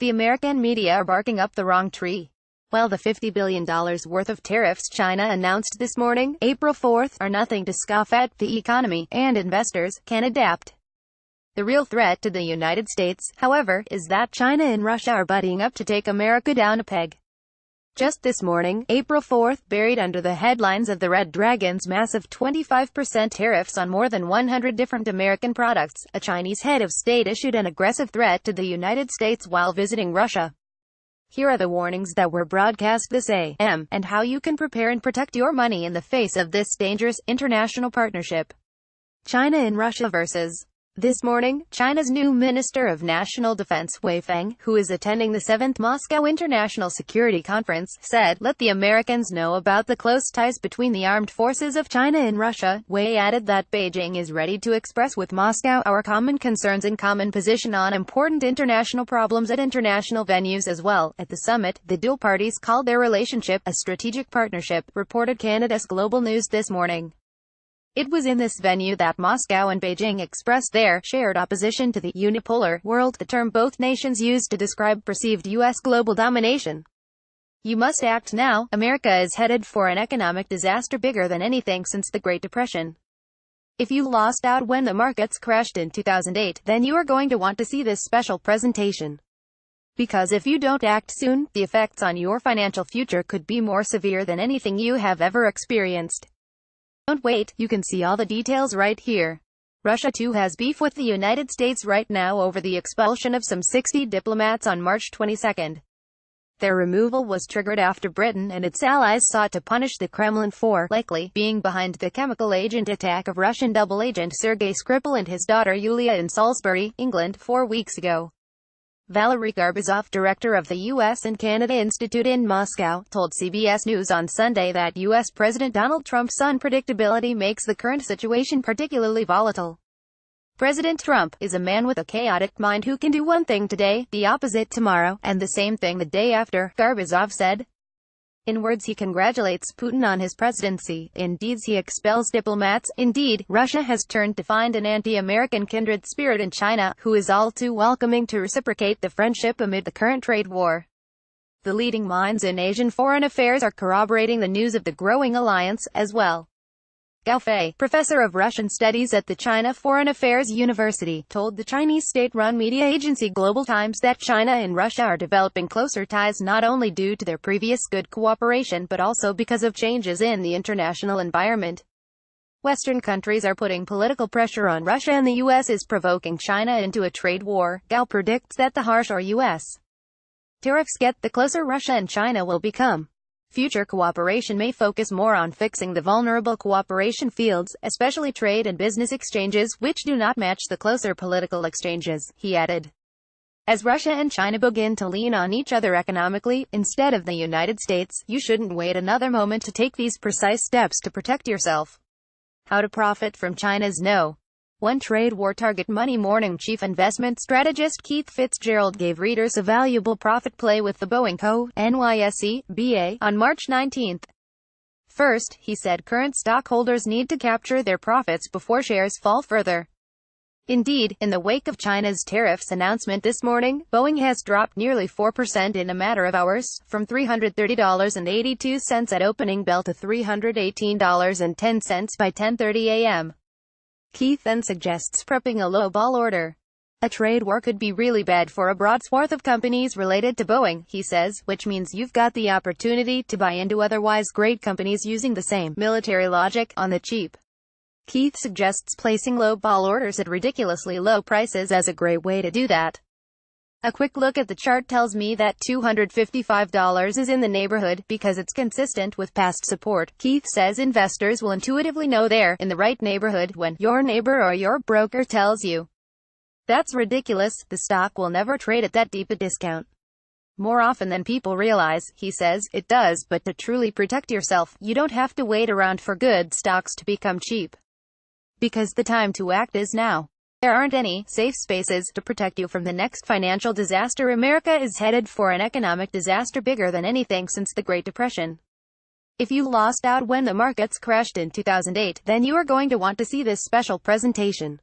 The American media are barking up the wrong tree. While the $50 billion worth of tariffs China announced this morning, April 4th, are nothing to scoff at, the economy and investors can adapt. The real threat to the United States, however, is that China and Russia are buddying up to take America down a peg. Just this morning, April 4th, buried under the headlines of the Red Dragon's massive 25% tariffs on more than 100 different American products, a Chinese head of state issued an aggressive threat to the United States while visiting Russia. Here are the warnings that were broadcast this a.m. and how you can prepare and protect your money in the face of this dangerous international partnership. China and Russia versus. This morning, China's new Minister of National Defense, Wei Fenghe, who is attending the 7th Moscow International Security Conference, said, "Let the Americans know about the close ties between the armed forces of China and Russia." Wei added that Beijing is ready to express with Moscow our common concerns and common position on important international problems at international venues as well. At the summit, the dual parties called their relationship a strategic partnership, reported Canada's Global News this morning. It was in this venue that Moscow and Beijing expressed their shared opposition to the unipolar world, the term both nations used to describe perceived U.S. global domination. "You must act now. America is headed for an economic disaster bigger than anything since the Great Depression. If you lost out when the markets crashed in 2008, then you are going to want to see this special presentation. Because if you don't act soon, the effects on your financial future could be more severe than anything you have ever experienced. Don't wait, you can see all the details right here." Russia too has beef with the United States right now over the expulsion of some 60 diplomats on March 22. Their removal was triggered after Britain and its allies sought to punish the Kremlin for, likely, being behind the chemical agent attack of Russian double agent Sergei Skripal and his daughter Yulia in Salisbury, England, 4 weeks ago. Valery Garbazov, director of the U.S. and Canada Institute in Moscow, told CBS News on Sunday that U.S. President Donald Trump's unpredictability makes the current situation particularly volatile. President Trump is a man with a chaotic mind who can do one thing today, the opposite tomorrow, and the same thing the day after, Garbazov said. In words he congratulates Putin on his presidency, in deeds he expels diplomats. Indeed, Russia has turned to find an anti-American kindred spirit in China, who is all too welcoming to reciprocate the friendship amid the current trade war. The leading minds in Asian foreign affairs are corroborating the news of the growing alliance, as well. Gao Fei, professor of Russian studies at the China Foreign Affairs University, told the Chinese state-run media agency Global Times that China and Russia are developing closer ties not only due to their previous good cooperation but also because of changes in the international environment. Western countries are putting political pressure on Russia and the U.S. is provoking China into a trade war. Gao predicts that the harsher U.S. tariffs get, the closer Russia and China will become. Future cooperation may focus more on fixing the vulnerable cooperation fields, especially trade and business exchanges, which do not match the closer political exchanges, he added. As Russia and China begin to lean on each other economically, instead of the United States, you shouldn't wait another moment to take these precise steps to protect yourself. How to profit from China's no. One trade war target. Money Morning chief investment strategist Keith Fitzgerald gave readers a valuable profit play with the Boeing Co. NYSE, BA, on March 19. First, he said current stockholders need to capture their profits before shares fall further. Indeed, in the wake of China's tariffs announcement this morning, Boeing has dropped nearly 4% in a matter of hours, from $330.82 at opening bell to $318.10 by 10:30 a.m. Keith then suggests prepping a low-ball order. A trade war could be really bad for a broad swath of companies related to Boeing, he says, which means you've got the opportunity to buy into otherwise great companies using the same military logic on the cheap. Keith suggests placing low-ball orders at ridiculously low prices as a great way to do that. A quick look at the chart tells me that $255 is in the neighborhood, because it's consistent with past support. Keith says investors will intuitively know they're in the right neighborhood when your neighbor or your broker tells you. That's ridiculous, the stock will never trade at that deep a discount. More often than people realize, he says, it does, but to truly protect yourself, you don't have to wait around for good stocks to become cheap. Because the time to act is now. There aren't any safe spaces to protect you from the next financial disaster. America is headed for an economic disaster bigger than anything since the Great Depression. If you lost out when the markets crashed in 2008, then you are going to want to see this special presentation.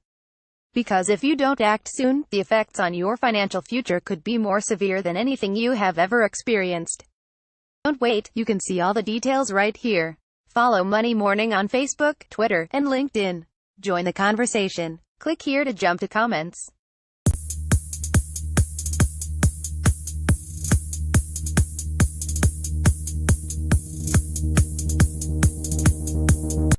Because if you don't act soon, the effects on your financial future could be more severe than anything you have ever experienced. Don't wait, you can see all the details right here. Follow Money Morning on Facebook, Twitter, and LinkedIn. Join the conversation. Click here to jump to comments.